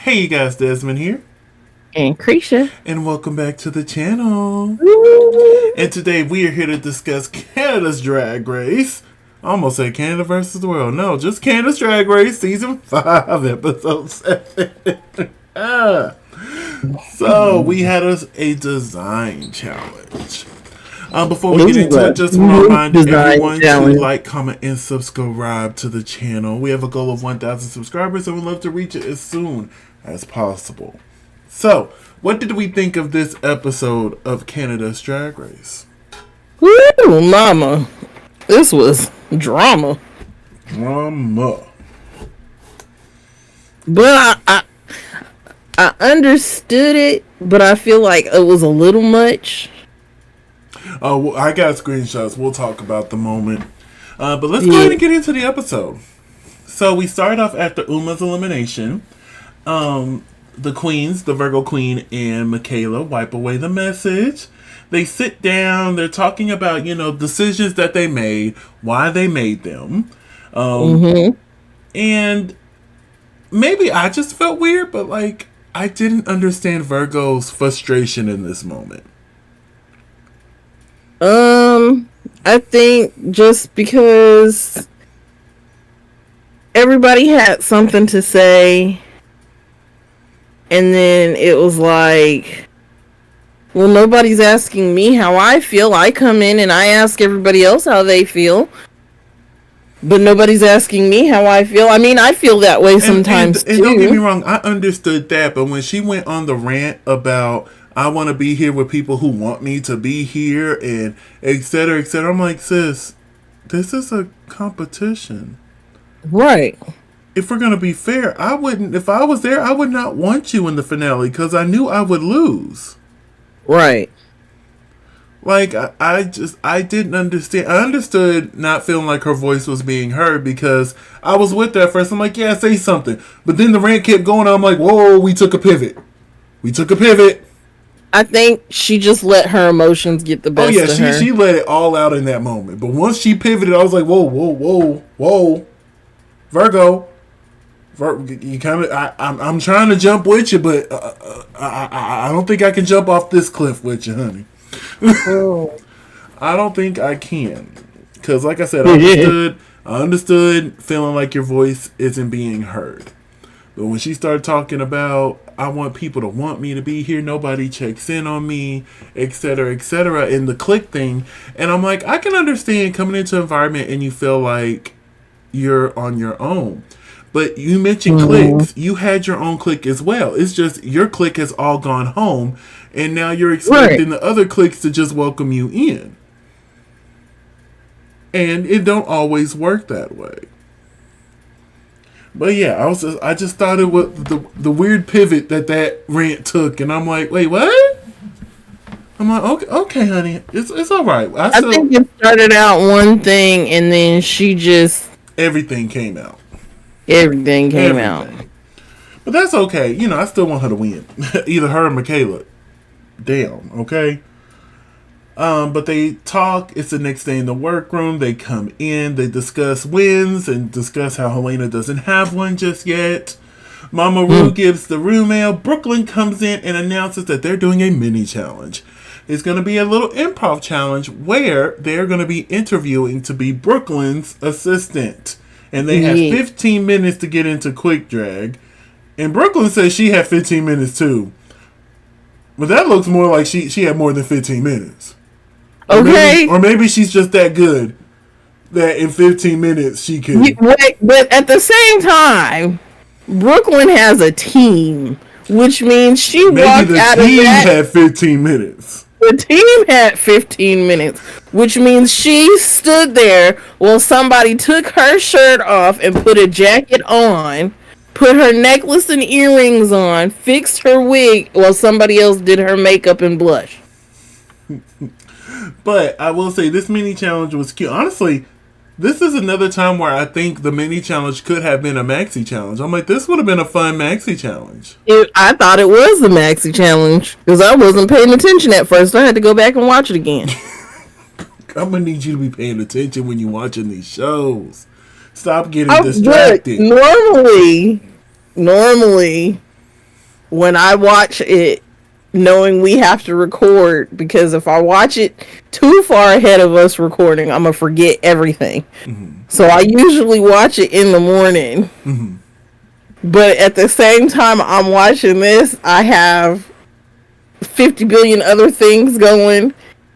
Hey you guys, Desmond here, And Creature. and welcome back to the channel. Woo! And today we are here to discuss Canada's Drag Race. I almost said Canada versus the world. No, just Canada's Drag Race, season 5, episode 7. So we had a design challenge. Before we get into it, just want to remind everyone to like, comment, and subscribe to the channel. We have a goal of 1,000 subscribers, and we'd love to reach it as soon as possible. So, what did we think of this episode of Canada's Drag Race? Woo, mama. This was drama. Drama. But I understood it, but I feel like it was a little much. Oh, well, I got screenshots. We'll talk about the moment. But let's go ahead and get into the episode. So we start off after Uma's elimination. The queens, the Virgo queen and Michaela, wipe away the message. They sit down. They're talking about, decisions that they made, why they made them. And maybe I just felt weird, but I didn't understand Virgo's frustration in this moment. I think just because everybody had something to say, and then it was like, well, nobody's asking me how I feel. I come in and I ask everybody else how they feel, but nobody's asking me how I feel. I mean, I feel that way sometimes too. And don't get me wrong, I understood that, but when she went on the rant about I want to be here with people who want me to be here, and et cetera, I'm like, sis, this is a competition. Right. If we're going to be fair, if I was there, I would not want you in the finale because I knew I would lose. Right. I didn't understand. I understood not feeling like her voice was being heard because I was with her at first. I'm like, yeah, say something. But then the rant kept going. I'm like, whoa, we took a pivot. I think she just let her emotions get the best of her. She let it all out in that moment. But once she pivoted, I was like, whoa. Virgo, you kind of, I'm trying to jump with you, but I don't think I can jump off this cliff with you, honey. I don't think I can. Because like I said, I understood feeling like your voice isn't being heard. But when she started talking about, I want people to want me to be here, nobody checks in on me, et cetera, in the click thing. And I'm like, I can understand coming into an environment and you feel like you're on your own. But you mentioned clicks. You had your own clique as well. It's just your clique has all gone home, and now you're expecting the other cliques to just welcome you in. And it don't always work that way. But yeah, I just thought it was the weird pivot that rant took, and I'm like, wait, what? I'm like, okay, honey, it's all right. I think it started out one thing, and then she just everything came out. Everything came out. But that's okay. I still want her to win. Either her or Michaela. Damn, okay? But they talk. It's the next day in the workroom. They come in. They discuss wins and discuss how Helena doesn't have one just yet. Mama Ru gives the room mail. Brooklyn comes in and announces that they're doing a mini challenge. It's going to be a little improv challenge where they're going to be interviewing to be Brooklyn's assistant. And they have 15 minutes to get into quick drag. And Brooklyn says she had 15 minutes too. But that looks more like she had more than 15 minutes. Okay. Or maybe she's just that good that in 15 minutes she could. But at the same time, Brooklyn has a team, which means she walked out of that. Maybe the team had 15 minutes. The team had 15 minutes, which means she stood there while somebody took her shirt off and put a jacket on, put her necklace and earrings on, fixed her wig while somebody else did her makeup and blush. But I will say this mini challenge was cute. Honestly, this is another time where I think the mini challenge could have been a maxi challenge. I'm like, this would have been a fun maxi challenge. I thought it was a maxi challenge because I wasn't paying attention at first. I had to go back and watch it again. I'm going to need you to be paying attention when you're watching these shows. Stop getting distracted. Normally, when I watch it, knowing we have to record, because if I watch it too far ahead of us recording, I'm gonna forget everything. Mm-hmm. So I usually watch it in the morning. Mm-hmm. But at the same time I'm watching this, I have 50 billion other things going.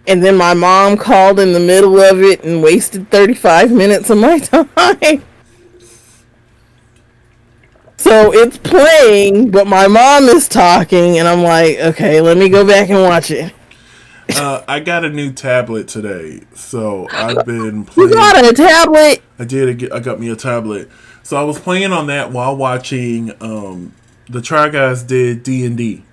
And then my mom called in the middle of it and wasted 35 minutes of my time. So it's playing, but my mom is talking, and I'm like, okay, let me go back and watch it. I got a new tablet today, so I've been playing. You got a tablet? I did. I got me a tablet. So I was playing on that while watching the Try Guys did D&D.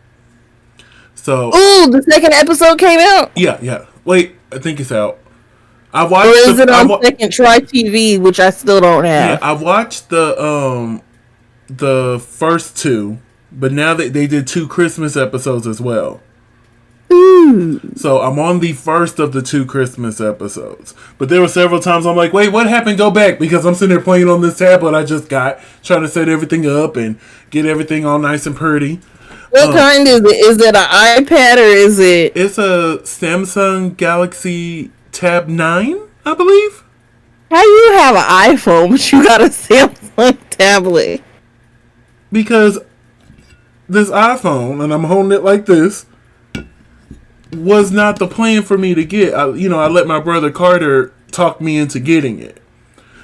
So, ooh, the second episode came out? Yeah. Wait, I think it's out. I watched. Or is it on second Try TV, which I still don't have? Yeah, I watched the first two, but now they did 2 Christmas episodes as well. Ooh. So I'm on the first of the 2 Christmas episodes. But there were several times I'm like, wait, what happened? Go back, because I'm sitting there playing on this tablet I just got, trying to set everything up and get everything all nice and pretty. What kind is it? Is it an iPad or is it? It's a Samsung Galaxy Tab 9, I believe. How do you have an iPhone but you got a Samsung tablet? Because this iPhone, and I'm holding it like this, was not the plan for me to get. I let my brother Carter talk me into getting it.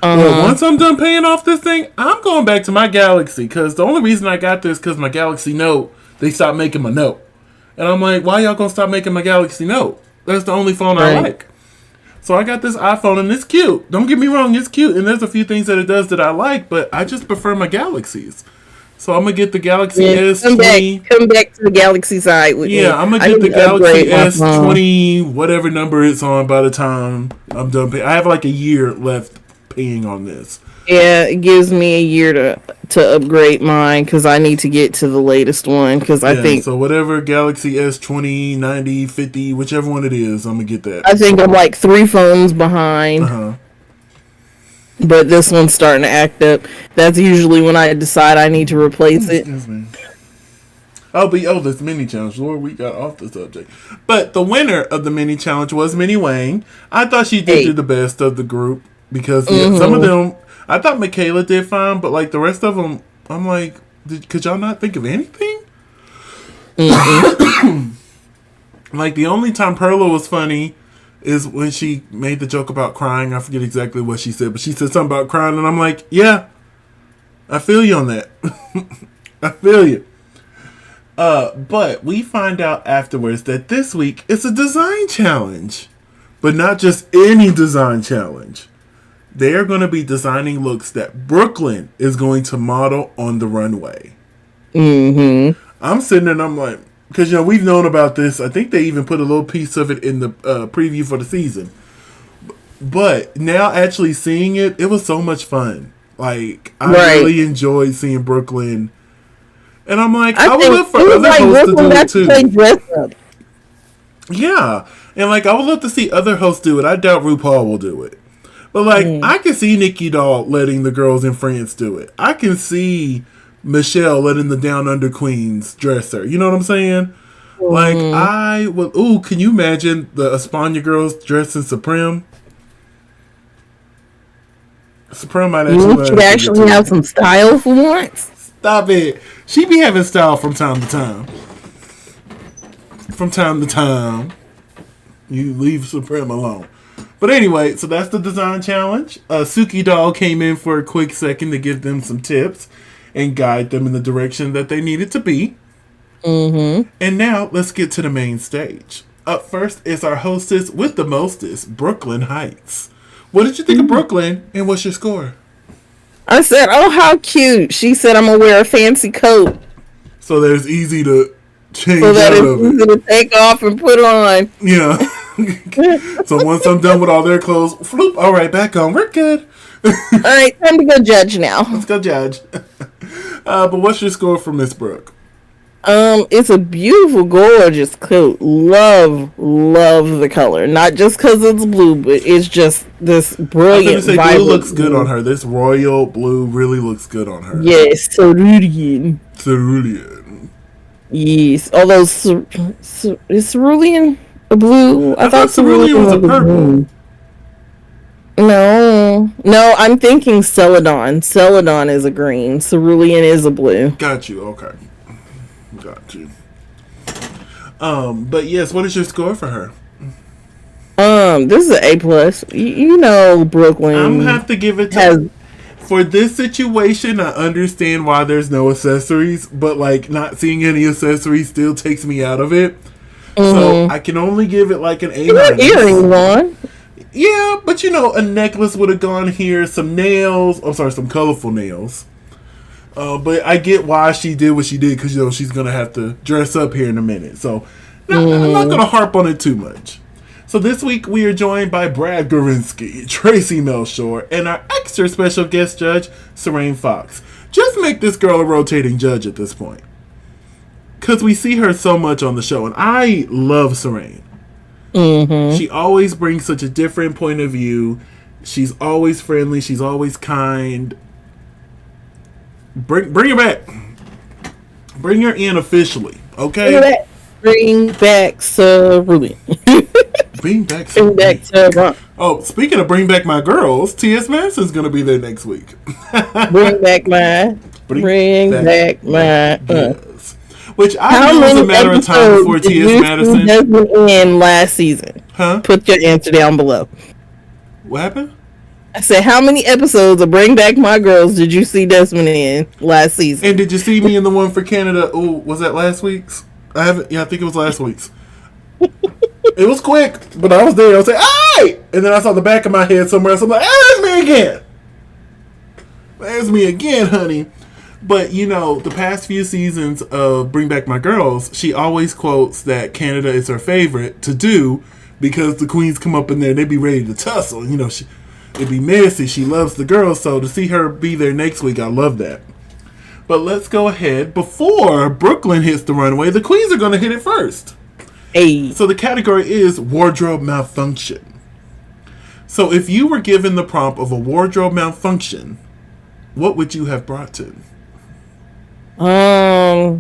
Well, once I'm done paying off this thing, I'm going back to my Galaxy, because the only reason I got this because my Galaxy Note, they stopped making my Note. And I'm like, why y'all gonna stop making my Galaxy Note? That's the only phone I like. So I got this iPhone, and it's cute. Don't get me wrong, it's cute. And there's a few things that it does that I like, but I just prefer my Galaxies. So I'm going to get the Galaxy S20. Come back to the Galaxy side with me. Yeah, I'm going to get the Galaxy S20, whatever number it's on by the time I'm done paying. I have like a year left paying on this. Yeah, it gives me a year to upgrade mine, because I need to get to the latest one, because I think... So whatever Galaxy S20, 90, 50, whichever one it is, I'm going to get that. I think I'm like 3 phones behind. Uh-huh. But this one's starting to act up. That's usually when I decide I need to replace it. This mini challenge. Lord, we got off the subject. But the winner of the mini challenge was Minnie Wang. I thought she did do the best of the group, because some of them, I thought Michaela did fine, but like the rest of them, I'm like, could y'all not think of anything? Like the only time Perla was funny is when she made the joke about crying. I forget exactly what she said, but she said something about crying, and I'm like, yeah, I feel you on that. I feel you. But we find out afterwards that this week it's a design challenge, but not just any design challenge. They are going to be designing looks that Brooklyn is going to model on the runway. Mm-hmm. I'm sitting there and I'm like, because, we've known about this. I think they even put a little piece of it in the preview for the season. But now actually seeing it, it was so much fun. Like, I really enjoyed seeing Brooklyn. And I'm like, I would love for other hosts to do it too. Yeah. And like, I would love to see other hosts do it. I doubt RuPaul will do it. But like, I can see Nikki Doll letting the girls in France do it. I can see Michelle letting the Down Under Queens dress her. You know what I'm saying? Like, I would... Ooh, can you imagine the Espana girls dressed in Supreme? Supreme might actually have some style for once. Stop it. She be having style from time to time. From time to time. You leave Supreme alone. But anyway, so that's the design challenge. Suki Doll came in for a quick second to give them some tips and guide them in the direction that they needed to be. Mm-hmm. And now, let's get to the main stage. Up first is our hostess with the mostest, Brooklyn Heights. What did you think of Brooklyn, and what's your score? I said, oh, how cute. She said, I'm going to wear a fancy coat. So that it's easy to change so that out it's of easy to take off and put on. Yeah. So once I'm done with all their clothes, floop, all right, back on. We're good. All right, time to go judge now. Let's go judge. But what's your score for Miss Brooke? It's a beautiful, gorgeous coat. Love the color. Not just because it's blue, but it's just this brilliant. I was going to say blue looks good on her. This royal blue really looks good on her. Yes, cerulean. Cerulean. Yes. Although, is cerulean a blue? I thought cerulean was a purple. No, I'm thinking celadon. Celadon is a green. Cerulean is a blue. Got you. Okay. Got you. But yes, what is your score for her? This is an A+. You know, Brooklyn. I'm gonna have to give it to for this situation. I understand why there's no accessories, but like not seeing any accessories still takes me out of it. So I can only give it like an A-. Earrings on. Yeah, but a necklace would have gone here. Some nails. I'm sorry, some colorful nails. But I get why she did what she did because she's gonna have to dress up here in a minute. So I'm not gonna harp on it too much. So this week we are joined by Brad Gorinsky, Tracy Melshore, and our extra special guest judge, Serene Fox. Just make this girl a rotating judge at this point, because we see her so much on the show, and I love Serene. She always brings such a different point of view. She's always friendly. She's always kind. Bring her back. Bring her in officially, okay? Bring back Cerulean. Bring back Cerulean. Oh, speaking of bring back my girls, T.S. Madison's going to be there next week. Bring back my. Yes. Which I knew was a matter of time before T.S. Madison. Desmond in last season. Huh? Put your answer down below. What happened? I said, how many episodes of Bring Back My Girls did you see Desmond in last season? And did you see me in the one for Canada? Oh, was that last week's? I haven't. Yeah, I think it was last week's. It was quick, but I was there. I was like, "Hey!" And then I saw the back of my head somewhere. So I'm like, "There's me again. There's me again, honey." But the past few seasons of Bring Back My Girls, she always quotes that Canada is her favorite to do because the queens come up in there and they be ready to tussle. It'd be messy. She loves the girls, so to see her be there next week, I love that. But let's go ahead. Before Brooklyn hits the runway, the queens are going to hit it first. Hey. So the category is wardrobe malfunction. So if you were given the prompt of a wardrobe malfunction, what would you have brought to? I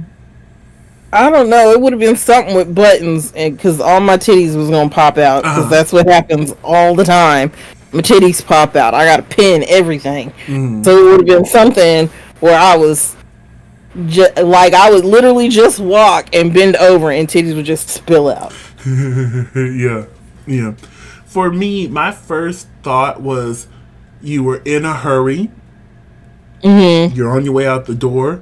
don't know. It would have been something with buttons, and because all my titties was gonna pop out, because that's what happens all the time. My titties pop out. I got to pin everything. So it would have been something where I was I would literally just walk and bend over, and titties would just spill out. Yeah. For me, my first thought was you were in a hurry. You're on your way out the door.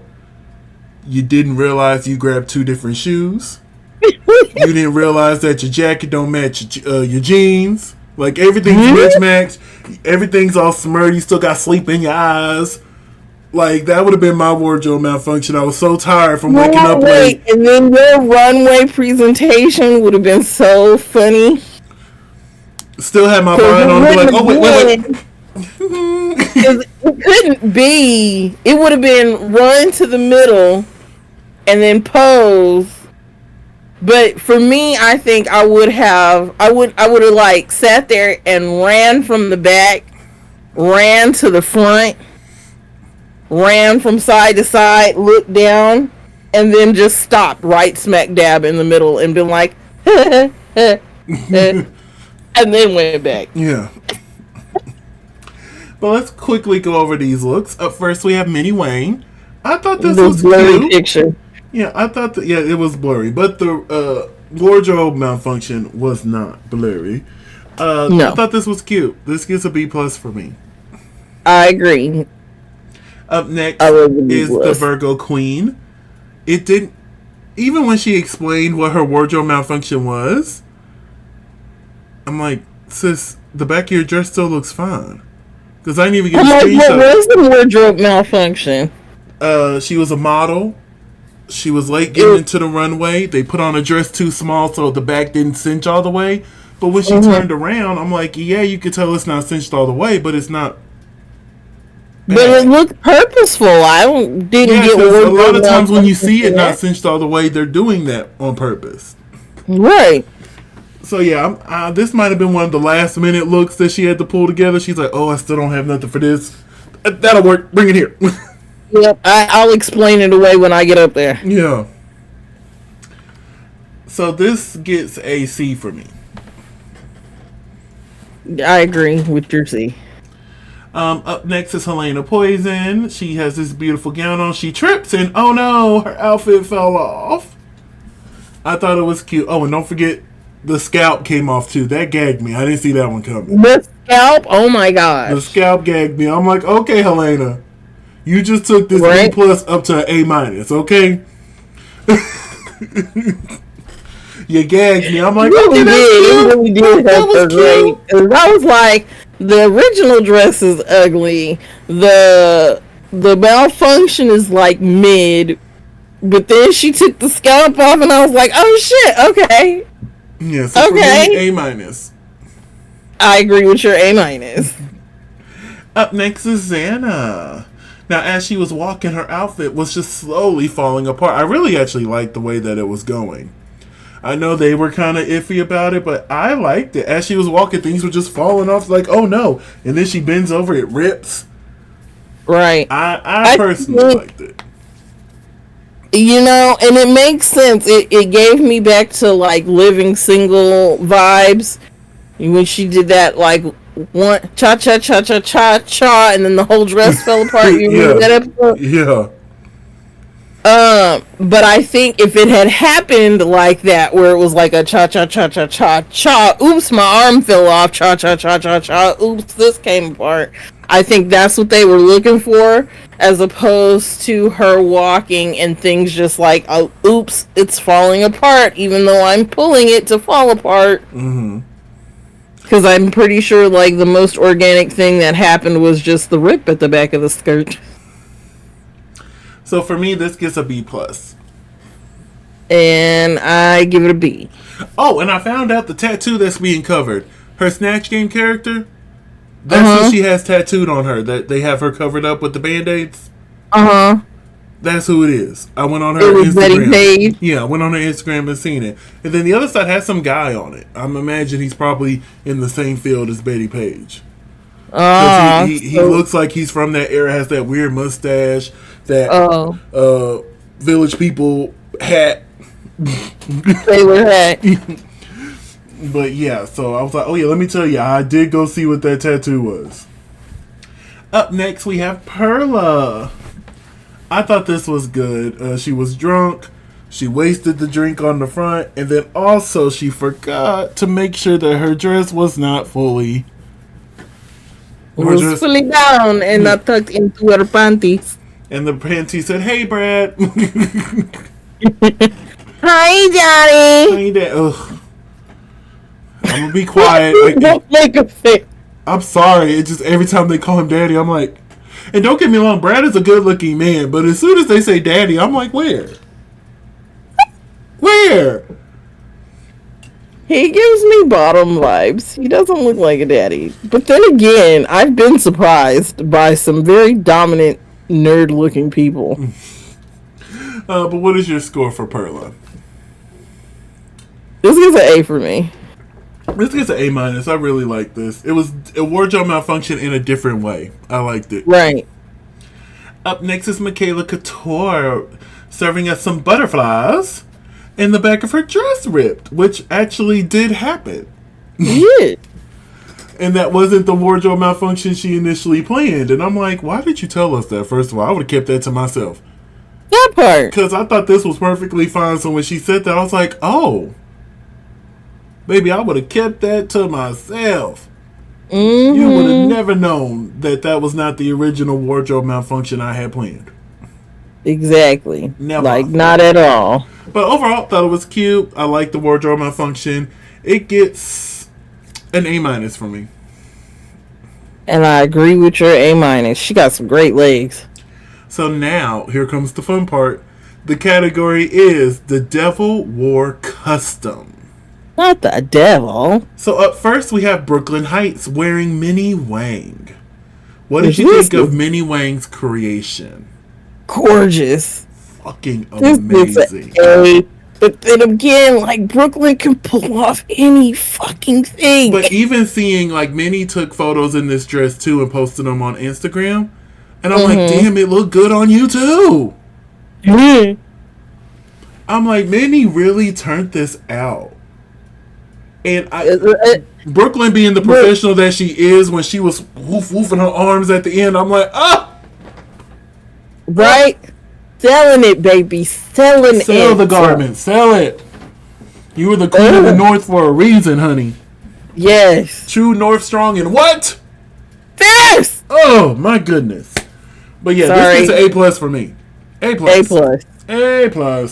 You didn't realize you grabbed two different shoes. You didn't realize that your jacket don't match your jeans. Like, everything's mismatched. Everything's all smurred. You still got sleep in your eyes. Like, that would have been my wardrobe malfunction. I was so tired from waking up late. And then your runway presentation would have been so funny. Still had my mind on it. Like, oh, wait. It couldn't be. It would have been run to the middle and then pose. But for me, I think I would have like sat there and ran from the back, ran to the front, ran from side to side, looked down, and then just stopped right smack dab in the middle and been like, and then went back. Yeah. But let's quickly go over these looks. Up first, we have Minnie Wayne. I thought this was blurry picture. Yeah, I thought that. Yeah, it was blurry, but the wardrobe malfunction was not blurry. No. I thought this was cute. This gets a B+ for me. I agree. Up next is the Virgo Queen. It didn't. Even when she explained what her wardrobe malfunction was, I'm like, sis, the back of your dress still looks fine. Because I didn't even get a screenshot. What was the wardrobe malfunction? She was a model. She was late getting into the runway. They put on a dress too small so the back didn't cinch all the way. But when she turned around, I'm like, yeah, you could tell it's not cinched all the way, but it's not bad. But it looked purposeful. Didn't get a lot of times when you see it not cinched all the way, they're doing that on purpose. Right. So yeah, this might have been one of the last minute looks that she had to pull together. She's like, oh, I still don't have nothing for this. That'll work. Bring it here. Yep, I'll explain it away when I get up there. Yeah. So this gets a C for me. I agree with your C. Up next is Helena Poison. She has this beautiful gown on. She trips and oh no, her outfit fell off. I thought it was cute. Oh, and don't forget the scalp came off too. That gagged me. I didn't see that one coming. The scalp? Oh my gosh. The scalp gagged me. I'm like, okay, Helena, you just took this right? B+ up to an A-, okay? You gagged me. I'm like, really okay, that's did. cute. It really did. That was cute. Great. I was like, the original dress is ugly. The malfunction is like mid, but then she took the scalp off, and I was like, oh shit, okay. Yeah, so okay. For me, A-. I agree with your A-. Up next is Xana. Now, as she was walking, her outfit was just slowly falling apart. I really actually liked the way that it was going. I know they were kind of iffy about it, but I liked it. As she was walking, things were just falling off. Like, oh no. And then she bends over, it rips. Right. I personally liked it. You know, and it makes sense. It gave me back to, like, Living Single vibes. When she did that, like, one cha-cha-cha-cha-cha-cha, and then the whole dress fell apart. You remember that episode? Yeah. But I think if it had happened like that, where it was like a cha-cha-cha-cha-cha-cha, oops, my arm fell off, cha-cha-cha-cha-cha, oops, this came apart. I think that's what they were looking for, as opposed to her walking and things just like, oh, oops, it's falling apart, even though I'm pulling it to fall apart. Mm-hmm. Because I'm pretty sure, like, the most organic thing that happened was just the rip at the back of the skirt. So for me, this gets a B+. And I give it a B. Oh, and I found out the tattoo that's being covered. Her Snatch Game character, that's who she has tattooed on her. That they have her covered up with the Band-Aids. That's who it is. I went on her Instagram. Yeah, I went on her Instagram and seen it. And then the other side has some guy on it. I'm imagining he's probably in the same field as Betty Page. He looks like he's from that era, has that weird mustache, that Village People hat. Taylor hat. But yeah, so I was like, oh yeah, let me tell you, I did go see what that tattoo was. Up next, we have Perla. I thought this was good. She was drunk. She wasted the drink on the front. And then also she forgot to make sure that her dress was not fully... fully down and not tucked into her panties. And the panties said, hey, Brad. Hi, Daddy. Hey, Dad. Ugh. I'm going to be quiet. Don't make a face. I'm sorry. It's just every time they call him Daddy, I'm like... And don't get me wrong, Brad is a good-looking man, but as soon as they say Daddy, I'm like, where? Where? He gives me bottom vibes. He doesn't look like a daddy. But then again, I've been surprised by some very dominant, nerd-looking people. But what is your score for Perla? This gets an A for me. This gets an A-. I really like this. It was a wardrobe malfunction in a different way. I liked it. Right. Up next is Michaela Couture serving us some butterflies, and the back of her dress ripped, which actually did happen. Yeah. And that wasn't the wardrobe malfunction she initially planned. And I'm like, why did you tell us that? First of all, I would have kept that to myself. That part. Because I thought this was perfectly fine. So when she said that, I was like, oh. Baby, I would have kept that to myself. Mm-hmm. You would have never known that that was not the original wardrobe malfunction I had planned. Exactly. Never. Like, not at all. But overall, thought it was cute. I like the wardrobe malfunction. It gets an A- for me. And I agree with your A-. She got some great legs. So now, here comes the fun part. The category is The Devil Wore Custom. Not the devil. So up first, we have Brooklyn Heights wearing Minnie Wang. What did you think of Minnie Wang's creation? Gorgeous. Fucking amazing. But then again, like, Brooklyn can pull off any fucking thing. But even seeing, like, Minnie took photos in this dress, too, and posted them on Instagram. And I'm like, damn, it looked good on you, too. Mm-hmm. I'm like, Minnie really turned this out. And Brooklyn being the professional that she is, when she was woofing her arms at the end, I'm like, right? Selling it, baby. Selling it. Sell the garment. Sell it. You were the queen of the North for a reason, honey. Yes. True North strong and what? Fierce! Oh, my goodness. But yeah, this gets an A+ for me. A+. A+.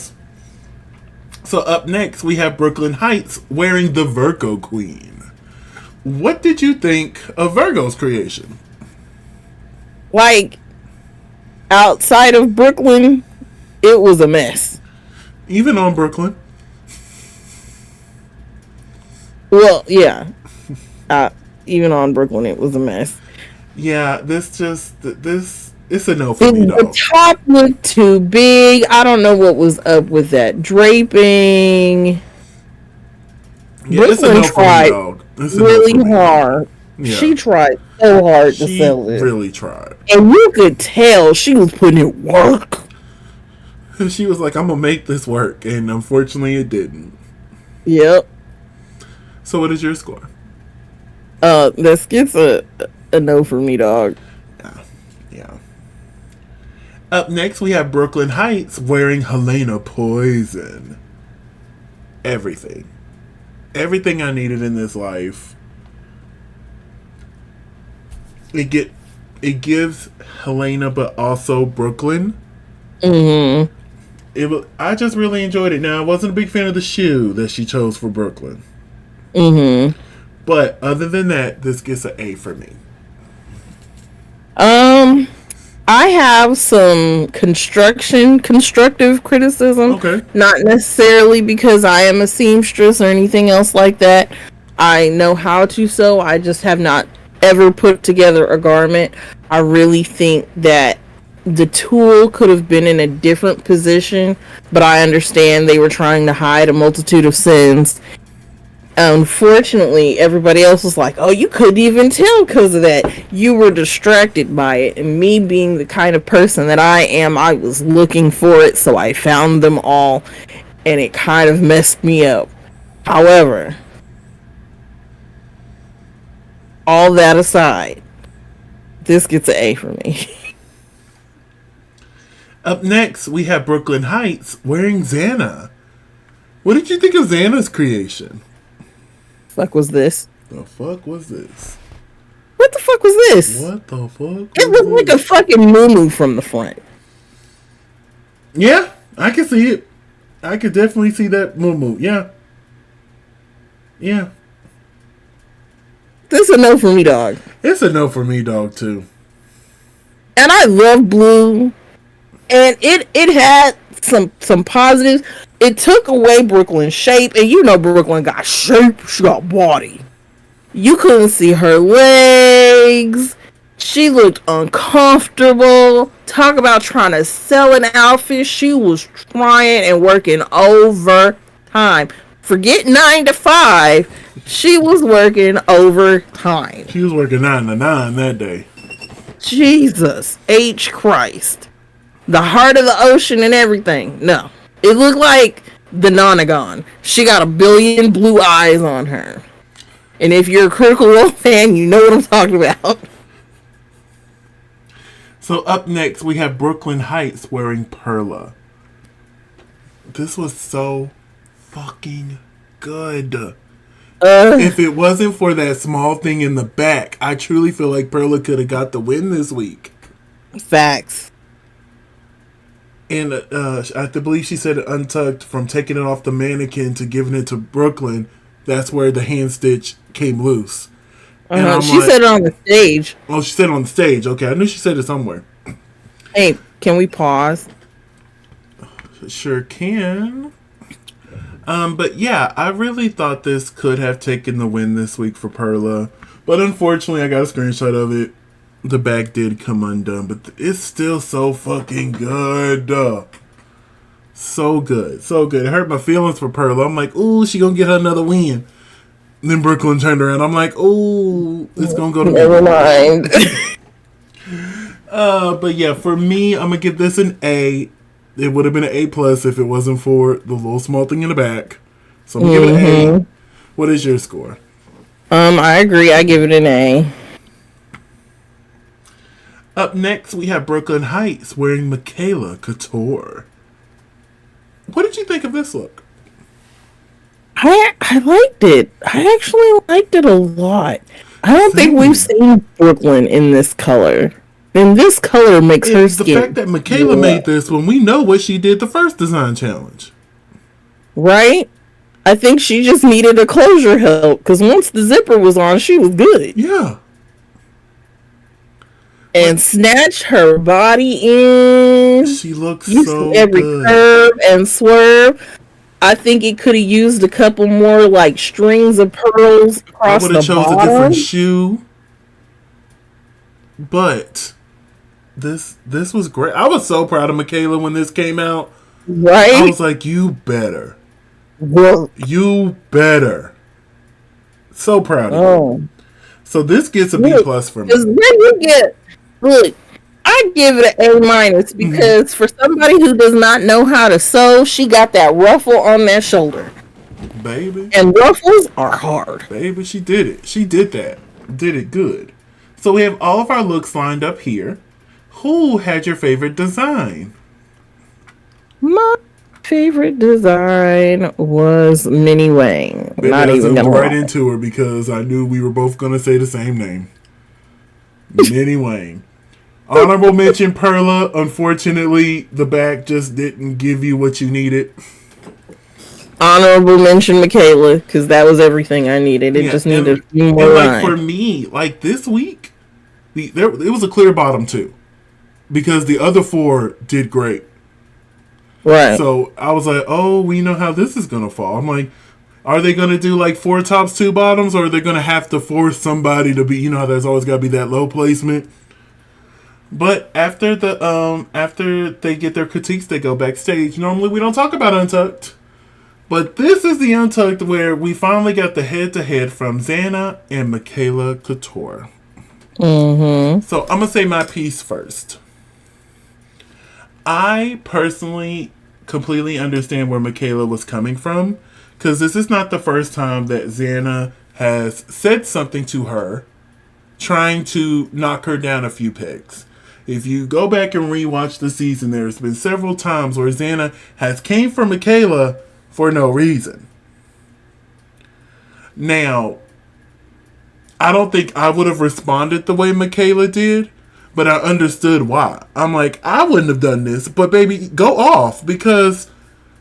So up next, we have Brooklyn Heights wearing the Virgo Queen. What did you think of Virgo's creation? Like, outside of Brooklyn, it was a mess. Even on Brooklyn? Well, yeah. Even on Brooklyn, it was a mess. Yeah, it's a no for me, The top looked too big. I don't know what was up with that draping. Yeah, Brooklyn tried really hard. Yeah. She tried so hard to sell it. She really tried. And you could tell she was putting in work. She was like, I'm going to make this work. And unfortunately, it didn't. Yep. So what is your score? This gets a no for me, dog. Yeah. Up next, we have Brooklyn Heights wearing Helena Poison. Everything I needed in this life. It gives Helena, but also Brooklyn. Mm-hmm. I just really enjoyed it. Now, I wasn't a big fan of the shoe that she chose for Brooklyn. Mm-hmm. But other than that, this gets an A for me. I have some constructive criticism. Okay. Not necessarily because I am a seamstress or anything else like that. I know how to sew. I just have not ever put together a garment. I really think that the tool could have been in a different position, but I understand they were trying to hide a multitude of sins. Unfortunately, everybody else was like, oh, you couldn't even tell because of that. You were distracted by it. And me being the kind of person that I am, I was looking for it, so I found them all, and it kind of messed me up. However, all that aside, this gets an A for me. Up next, we have Brooklyn Heights wearing Xana. What did you think of Xana's creation? Fuck was this? The fuck was this? What the fuck was this? What the fuck? It looked like a fucking moo from the front. Yeah, I can see it. I could definitely see that moo. Yeah. Yeah. This is a no for me, dog. It's a no for me, dog, too. And I love blue. And it had some positives. It took away Brooklyn's shape, and you know Brooklyn got shape, she got body. You couldn't see her legs. She looked uncomfortable. Talk about trying to sell an outfit. She was trying and working overtime. Forget 9 to 5. She was working overtime. She was working 9 to 9 that day. Jesus H. Christ. The heart of the ocean and everything. No. It looked like the Nonagon. She got a billion blue eyes on her. And if you're a Critical Role fan, you know what I'm talking about. So up next, we have Brooklyn Heights wearing Perla. This was so fucking good. If it wasn't for that small thing in the back, I truly feel like Perla could have got the win this week. Facts. And I believe she said it untucked from taking it off the mannequin to giving it to Brooklyn. That's where the hand stitch came loose. She said it on the stage. Oh, she said it on the stage. Okay, I knew she said it somewhere. Hey, can we pause? Sure can. But yeah, I really thought this could have taken the win this week for Perla. But unfortunately, I got a screenshot of it. The back did come undone, but it's still so fucking good. So good. So good. It hurt my feelings for Perla. I'm like, ooh, she gonna get her another win. And then Brooklyn turned around. I'm like, ooh, it's gonna go to Never mind. But yeah, for me, I'm gonna give this an A. it would have been an A plus if it wasn't for the little small thing in the back. So I'm gonna give it an A. What is your score? I agree. I give it an A. Up next, we have Brooklyn Heights wearing Michaela Couture. What did you think of this look? I liked it. I actually liked it a lot. I don't think we've seen Brooklyn in this color. And this color makes her skin. The fact that Michaela made this when we know what she did the first design challenge. Right? I think she just needed a closure help. Because once the zipper was on, she was good. Yeah. And snatched her body in. She looks so every good. curve and swerve. I think it could have used a couple more like strings of pearls across the bottom. I would have chose a different shoe. But this was great. I was so proud of Michaela when this came out. Right? I was like, you better. Well, you better. So proud of you. So this gets a B plus for me. Because when you get, look, I give it an A minus because for somebody who does not know how to sew, she got that ruffle on that shoulder. Baby. And ruffles are hard. Baby, she did it. She did that. Did it good. So we have all of our looks lined up here. Who had your favorite design? My favorite design was Minnie Wang. Baby, not even gonna right into her because I knew we were both gonna say the same name. Minnie Wang. Honorable mention Perla. Unfortunately, the back just didn't give you what you needed. Honorable mention Michaela because that was everything I needed. It just needed a few more lines. For me, like this week, it was a clear bottom two because the other four did great. Right. So I was like, oh, we know how this is gonna fall. I'm like, are they gonna do like 4 tops, 2 bottoms, or are they gonna have to force somebody to be? You know how there's always gotta be that low placement. But after they get their critiques, they go backstage. Normally, we don't talk about Untucked. But this is the Untucked where we finally got the head-to-head from Xana and Michaela Couture. So I'm going to say my piece first. I personally completely understand where Michaela was coming from. Because this is not the first time that Xana has said something to her, trying to knock her down a few pegs. If you go back and rewatch the season, there's been several times where Xana has came for Michaela for no reason. Now, I don't think I would have responded the way Michaela did, but I understood why. I'm like, I wouldn't have done this, but baby, go off, because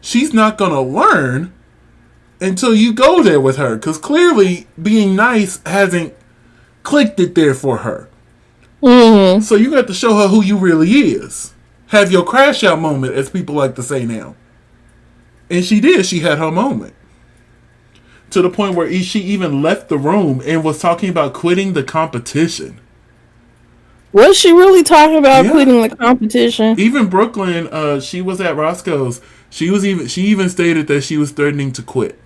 she's not going to learn until you go there with her, because clearly being nice hasn't clicked it there for her. So you got to show her who you really is. Have your crash out moment, as people like to say now. And she did. She had her moment. To the point where she even left the room and was talking about quitting the competition. Was she really talking about quitting the competition? Even Brooklyn, she was at Roscoe's. She even stated that she was threatening to quit.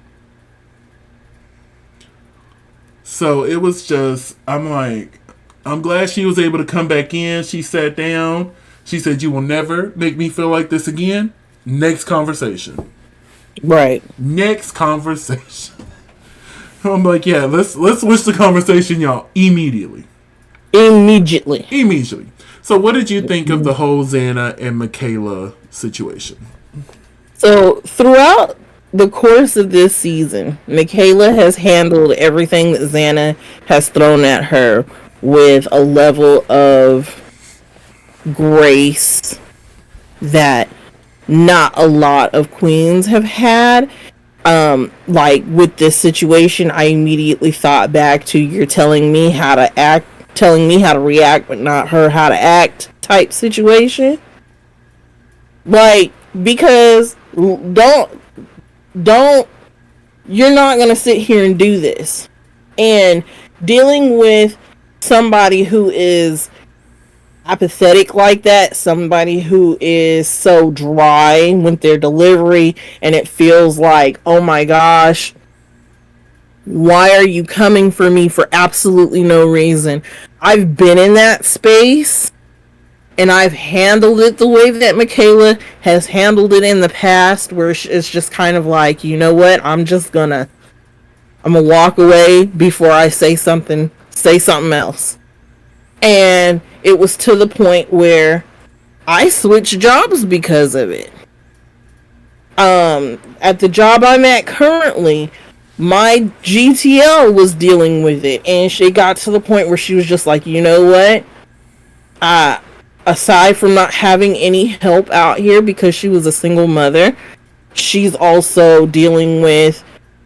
So it was just, I'm like, I'm glad she was able to come back in. She sat down. She said, "You will never make me feel like this again." Next conversation. Right. Next conversation. I'm like, yeah, let's switch the conversation, y'all, immediately. So what did you think of the whole Xana and Michaela situation? So throughout the course of this season, Michaela has handled everything that Xana has thrown at her with a level of grace that not a lot of queens have had. Like with this situation, I immediately thought back to you're telling me how to act, telling me how to react, but not her how to act type situation. Like, because don't, you're not going to sit here and do this. And dealing with somebody who is apathetic like that, somebody who is so dry with their delivery, and it feels like, oh my gosh, why are you coming for me for absolutely no reason? I've been in that space, And I've handled it the way that Michaela has handled it in the past, where it's just kind of like, you know what, I'm gonna walk away before I say something else. And it was to the point where I switched jobs because of it. At the job I'm at currently, my GTL was dealing with it, and she got to the point where she was just like, you know what? Aside from not having any help out here because she was a single mother, she's also dealing with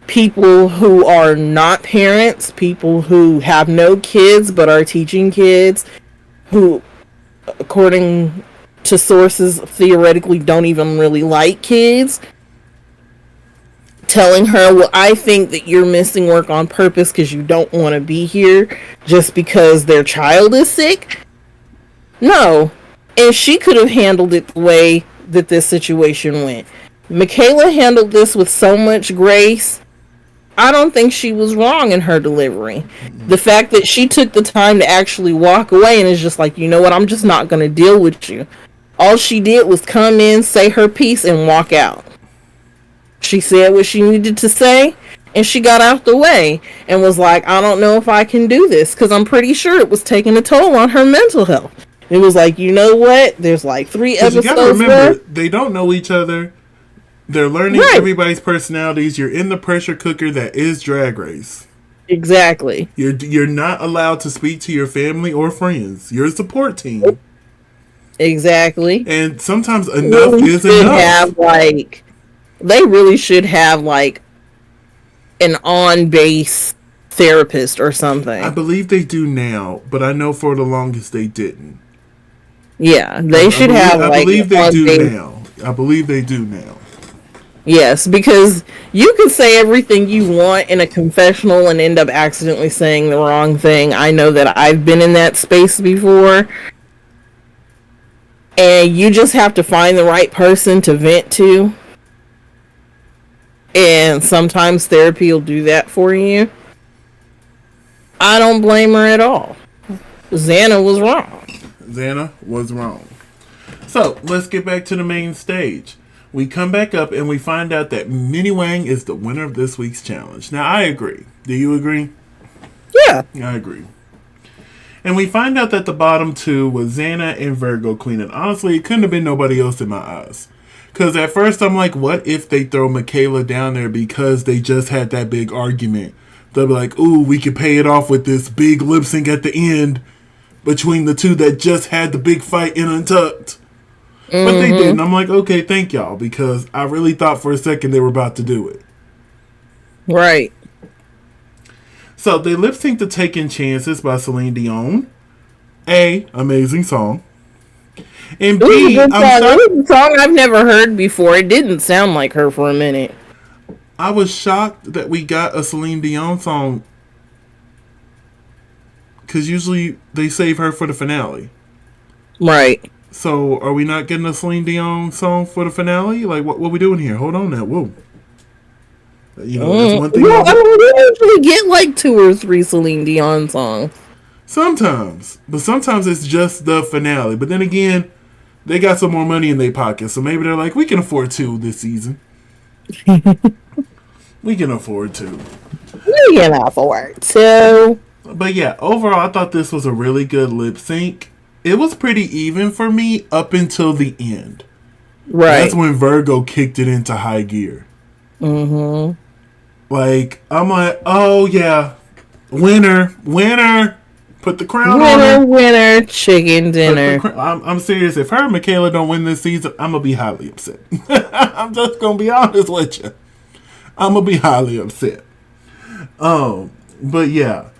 people who are not parents, people who have no kids but are teaching kids, who, according to sources, theoretically don't even really like kids, telling her, well, I think that you're missing work on purpose because you don't want to be here just because their child is sick. No. And she could have handled it the way that this situation went. Michaela handled this with so much grace. I don't think she was wrong in her delivery. The fact that she took the time to actually walk away and is just like, you know what, I'm just not going to deal with you. All she did was come in, say her piece, and walk out. She said what she needed to say, and she got out the way and was like, I don't know if I can do this, because I'm pretty sure it was taking a toll on her mental health. It was like, you know what? There's like 3 episodes. You gotta remember, they don't know each other. They're learning everybody's personalities. You're in the pressure cooker that is Drag Race. Exactly. You're not allowed to speak to your family or friends. You're a support team. Exactly. And sometimes enough is enough. They really should have like an on-base therapist or something. I believe they do now, but I know for the longest they didn't. Yeah, they should have. I believe they do now. I believe they do now. Yes, because you can say everything you want in a confessional and end up accidentally saying the wrong thing. I know that I've been in that space before. And you just have to find the right person to vent to. And sometimes therapy will do that for you. I don't blame her at all. Xana was wrong. So, let's get back to the main stage. We come back up and we find out that Minnie Wang is the winner of this week's challenge. Now, I agree. Do you agree? Yeah. I agree. And we find out that the bottom 2 was Xana and Virgo Queen. And honestly, it couldn't have been nobody else in my eyes. Because at first I'm like, what if they throw Michaela down there because they just had that big argument? They'll be like, ooh, we could pay it off with this big lip sync at the end between the two that just had the big fight in Untucked. Mm-hmm. But they didn't. I'm like, okay, thank y'all, because I really thought for a second they were about to do it. Right. So they lip sync to Taking Chances by Celine Dion. A, amazing song. And B, it was a song I've never heard before. It didn't sound like her for a minute. I was shocked that we got a Celine Dion song, because usually they save her for the finale. Right. So are we not getting a Celine Dion song for the finale? Like, what we doing here? Hold on now. Whoa. You know, that's one thing. Well, we usually get like 2 or 3 Celine Dion songs. Sometimes. But sometimes it's just the finale. But then again, they got some more money in their pocket. So maybe they're like, we can afford 2 this season. We can afford 2. We can afford 2. But yeah, overall, I thought this was a really good lip sync. It was pretty even for me up until the end. Right. That's when Virgo kicked it into high gear. Mm-hmm. Like, I'm like, oh yeah, winner. Put the crown on her. Winner, chicken dinner. I'm serious. If her and Michaela don't win this season, I'm going to be highly upset. I'm just going to be honest with you. I'm going to be highly upset. But yeah,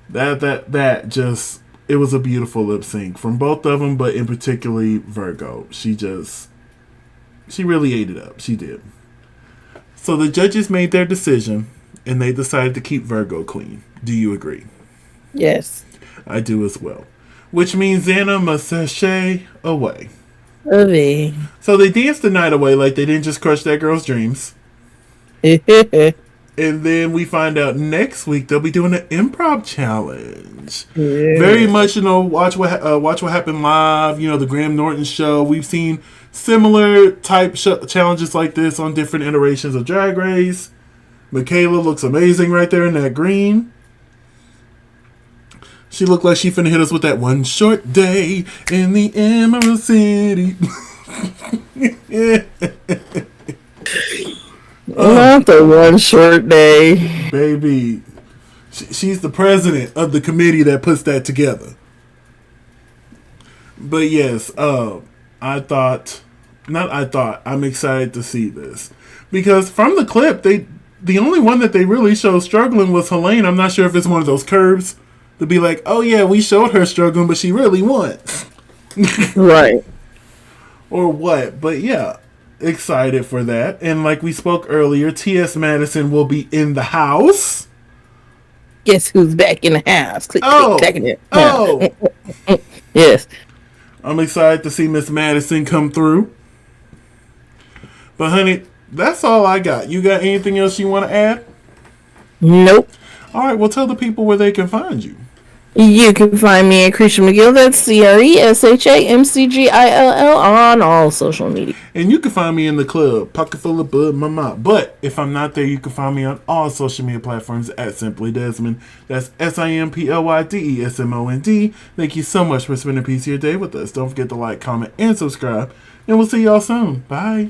that just, it was a beautiful lip sync from both of them, but in particularly Virgo. She really ate it up. She did. So the judges made their decision, and they decided to keep Virgo Queen. Do you agree? Yes. I do as well. Which means Xana must sashay away. Okay. So they danced the night away like they didn't just crush that girl's dreams. And then we find out next week they'll be doing an improv challenge. Yeah. Very much, watch what happened live. The Graham Norton show. We've seen similar type challenges like this on different iterations of Drag Race. Michaela looks amazing right there in that green. She looked like she finna hit us with that one short day in the Emerald City. Not the one short day. Baby. She's the president of the committee that puts that together. But yes, I'm excited to see this. Because from the clip, the only one that they really showed struggling was Helene. I'm not sure if it's one of those curves to be like, oh yeah, we showed her struggling, but she really won. Right. Or what. But yeah, excited for that. And like we spoke earlier, T.S. Madison will be in the house. Guess who's back in the house? Click, click. Yes. I'm excited to see Miss Madison come through. But honey, that's all I got. You got anything else you want to add? Nope. All right, well, tell the people where they can find you. You can find me at Creature McGill. That's CRESHAMCGILL on all social media. And you can find me in the club, Pocket Full of Bud Mama. But if I'm not there, you can find me on all social media platforms at Simply Desmond. That's SIMPLYDESMOND. Thank you so much for spending a piece of your day with us. Don't forget to like, comment, and subscribe. And we'll see y'all soon. Bye.